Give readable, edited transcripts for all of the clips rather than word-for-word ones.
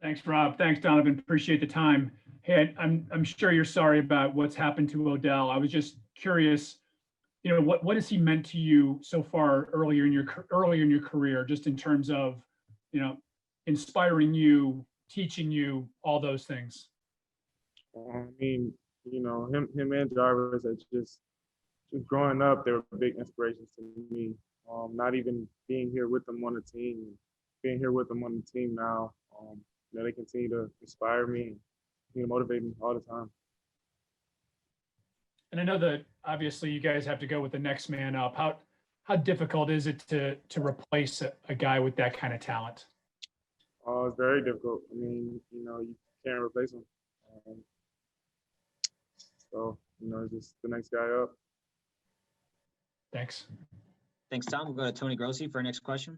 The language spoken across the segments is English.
Thanks, Rob. Thanks, Donovan. Appreciate the time. Hey, I'm sure you're sorry about what's happened to Odell. I was just curious, what has he meant to you so far earlier in your career, just in terms of, you know, inspiring you, teaching you, all those things. I mean, him and Jarvis are just growing up, they were big inspirations to me. Not even being here with them on the team, being here with them on the team now, they continue to inspire me and motivate me all the time. And I know that obviously you guys have to go with the next man up. How difficult is it to replace a guy with that kind of talent? It's very difficult. I mean, you can't replace him. Um, so, just the next guy up. Thanks. Thanks, Tom. We'll go to Tony Grossi for our next question.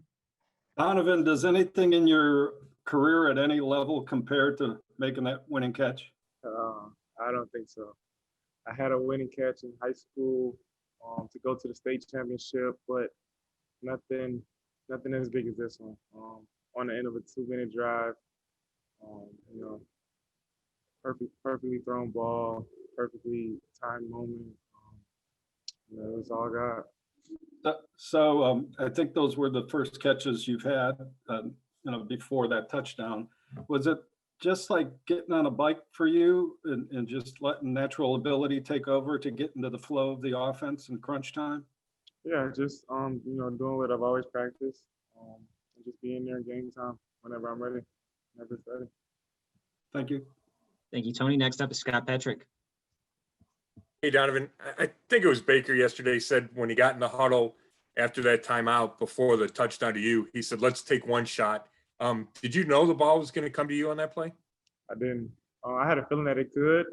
Donovan, does anything in your career at any level compare to making that winning catch? I don't think so. I had a winning catch in high school to go to the state championship, but nothing as big as this one. On the end of a 2-minute drive, perfectly thrown ball, perfectly timed moment. It was all God. So I think those were the first catches you've had, before that touchdown. Was it just like getting on a bike for you and just letting natural ability take over to get into the flow of the offense in crunch time? Yeah, just doing what I've always practiced, and just being there in game time whenever I'm ready, whenever it's ready. Thank you. Thank you, Tony. Next up is Scott Patrick. Hey, Donovan, I think it was Baker yesterday said when he got in the huddle after that timeout before the touchdown to you, he said, let's take one shot. Did you know the ball was going to come to you on that play? I didn't. I had a feeling that it could.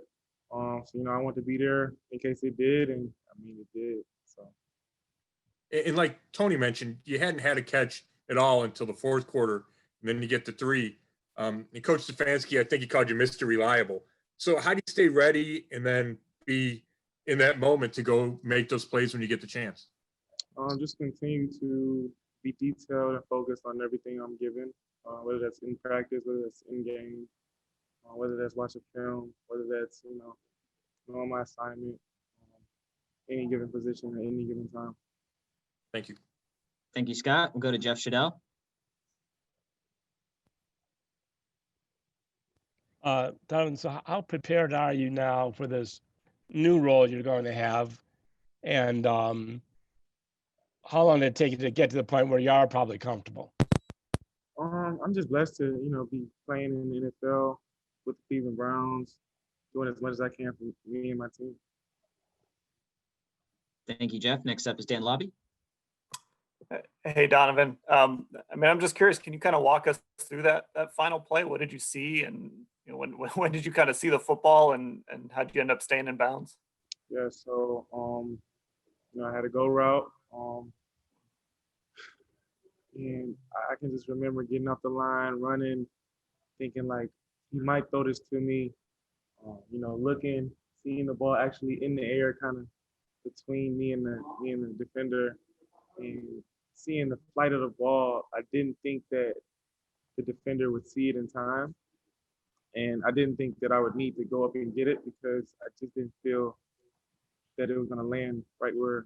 So, I wanted to be there in case it did, and I mean, it did. So. And like Tony mentioned, you hadn't had a catch at all until the fourth quarter, and then you get the 3. And Coach Stefanski, I think he called you Mr. Reliable. So how do you stay ready and then be in that moment to go make those plays when you get the chance? Just continue to be detailed and focused on everything I'm given, whether that's in practice, whether that's in game, whether that's watching film, whether that's, on my assignment, any given position at any given time. Thank you. Thank you, Scott. We'll go to Jeff Shadell. Donovan, so how prepared are you now for this new role you're going to have? And how long did it take you to get to the point where you are probably comfortable? I'm just blessed to, be playing in the NFL with the Cleveland Browns, doing as much as I can for me and my team. Thank you, Jeff. Next up is Dan Lobby. Hey, Donovan. I'm just curious, can you kind of walk us through that final play? What did you see? And when did you kind of see the football and how did you end up staying in bounds? Yeah, so, I had a go route. And I can just remember getting off the line, running, thinking like, he might throw this to me, looking, seeing the ball actually in the air, kind of between me and the defender, and seeing the flight of the ball. I didn't think that the defender would see it in time, and I didn't think that I would need to go up and get it because I just didn't feel that it was going to land right where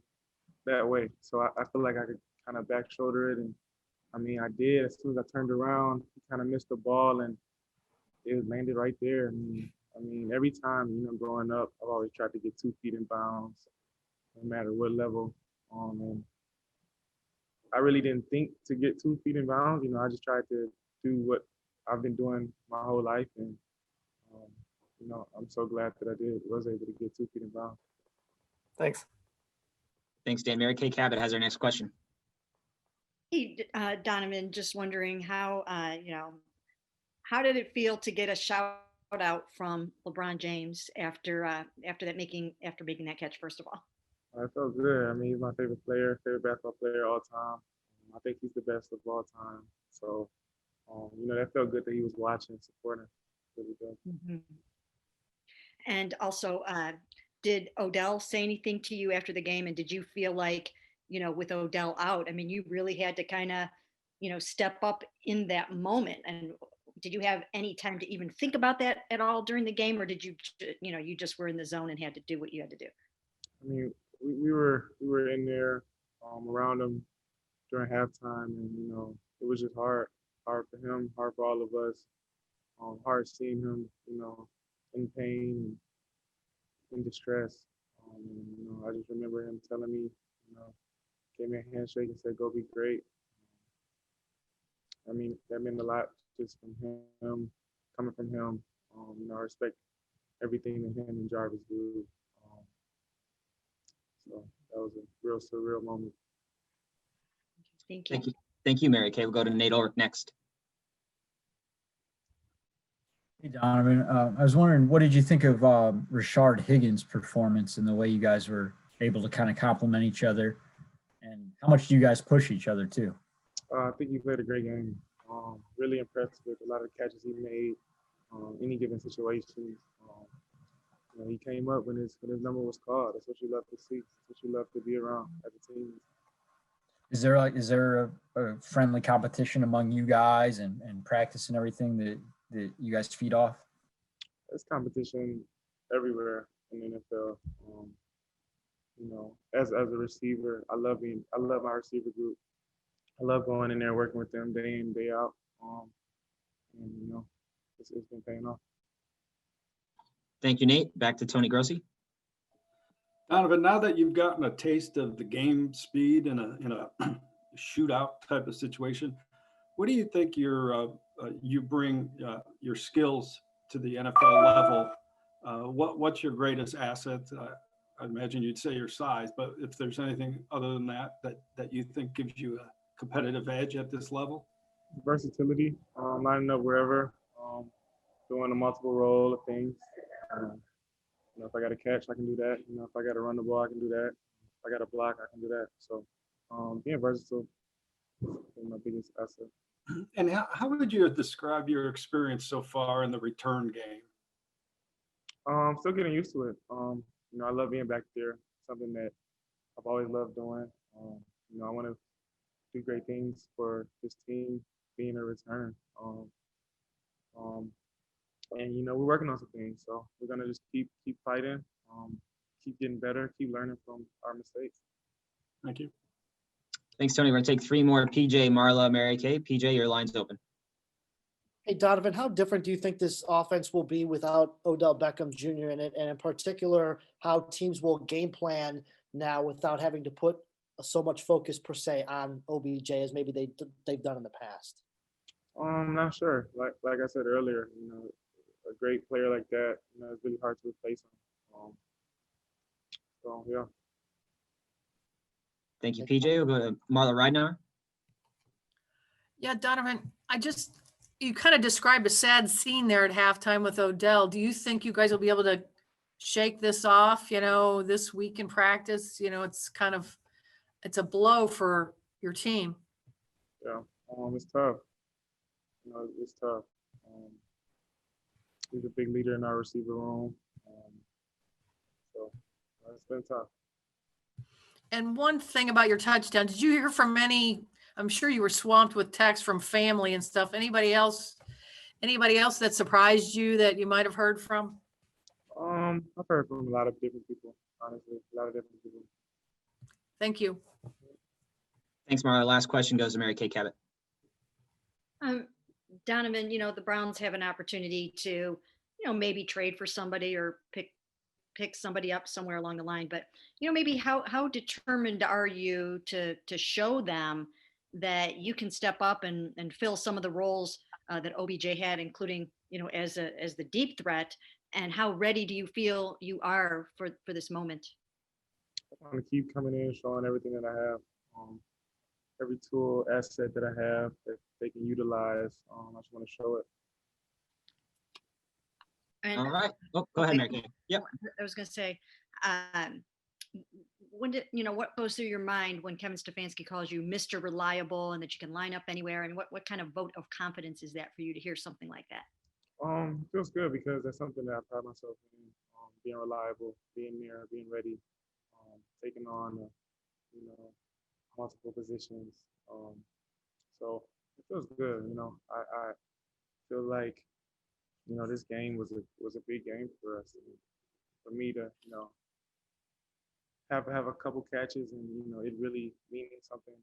that way. So I feel like I could kind of back shoulder it, and I mean, I did. As soon as I turned around, he kind of missed the ball, and it landed right there. I mean, every time, growing up, I've always tried to get 2 feet in bounds, no matter what level. And I really didn't think to get 2 feet in bounds. I just tried to do what I've been doing my whole life, and I'm so glad that I was able to get 2 feet in bounds. Thanks. Thanks, Dan. Mary Kay Cabot has our next question. Hey, Donovan, just wondering how did it feel to get a shout out from LeBron James after making that catch, first of all? I felt good. I mean, he's my favorite basketball player all time. I think he's the best of all time. So, that felt good that he was watching, supporting. Really good. Mm-hmm. And also, did Odell say anything to you after the game? And did you feel like, with Odell out, I mean, you really had to kind of, step up in that moment. And did you have any time to even think about that at all during the game, or did you, you just were in the zone and had to do what you had to do? I mean, we were in there around him during halftime, and it was just hard for him, hard for all of us, hard seeing him, in pain and in distress. I just remember him telling me, gave me a handshake and said, "Go be great." I mean, that meant a lot just from him, coming from him. I respect everything that him and Jarvis do. So that was a real surreal moment. Thank you. Thank you. Thank you, Mary Kay. We'll go to Nate Ulrich next. Hey, Donovan. I was wondering, what did you think of Rashard Higgins' performance and the way you guys were able to kind of complement each other? And how much do you guys push each other too? I think he played a great game. Really impressed with a lot of the catches he made, any given situation. He came up when his number was called. That's what you love to see. That's what you love to be around as a team. Is there a friendly competition among you guys and practice and everything that you guys feed off? There's competition everywhere in the NFL. As a receiver, I love my receiver group. I love going in there working with them day in, day out. And it's been paying off. Thank you, Nate. Back to Tony Grossi. Donovan, now that you've gotten a taste of the game speed in a shootout type of situation, what do you think you bring your skills to the NFL level? What's your greatest asset? I imagine you'd say your size, but if there's anything other than that you think gives you a competitive edge at this level? Versatility, lining up wherever, doing a multiple role of things. If I got to catch, I can do that. If I got to run the ball, I can do that. If I got to block, I can do that. So being versatile is my biggest asset. And how would you describe your experience so far in the return game? Still getting used to it. I love being back there. Something that I've always loved doing. I want to do great things for this team, being a return. And we're working on some things, so we're gonna just keep fighting, keep getting better, keep learning from our mistakes. Thank you. Thanks, Tony. We're going to take three more. PJ, Marla, Mary Kay. PJ, your line's open. Hey, Donovan, how different do you think this offense will be without Odell Beckham Jr. in it? And in particular, how teams will game plan now without having to put so much focus per se on OBJ as maybe they've done in the past? I'm not sure. Like I said earlier, a great player like that, it's really hard to replace him. So yeah. Thank you, PJ. We'll go to Marla Ridenour. Yeah, Donovan, you kind of described a sad scene there at halftime with Odell. Do you think you guys will be able to shake this off, this week in practice? It's a blow for your team. Yeah, it's tough. It's tough. He's a big leader in our receiver room. So it's been tough. And one thing about your touchdown, did you hear from I'm sure you were swamped with texts from family and stuff. Anybody else that surprised you that you might have heard from? I've heard from a lot of different people, honestly, a lot of different people. Thank you. Thanks, Marla. Last question goes to Mary Kay Cabot. Donovan, the Browns have an opportunity to, maybe trade for somebody or pick somebody up somewhere along the line. But, maybe how determined are you to show them that you can step up and fill some of the roles that OBJ had, including, as the deep threat? And how ready do you feel you are for this moment? I want to keep coming in, showing everything that I have. Every tool, asset that I have that they can utilize. I just want to show it. And All right. Oh, go ahead, Mary Kay. Yep. I was going to say, what goes through your mind when Kevin Stefanski calls you Mr. Reliable and that you can line up anywhere? And what kind of vote of confidence is that for you to hear something like that? Feels good because that's something that I pride myself in, being reliable, being there, being ready, taking on, multiple positions. So it feels good. feel like, this game was a big game for us. And for me to, have a couple catches and, it really meaning something.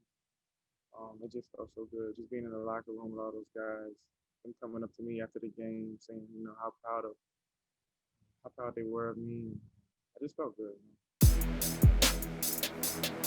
It just felt so good. Just being in the locker room with all those guys, them coming up to me after the game saying, how proud they were of me. I just felt good. Man.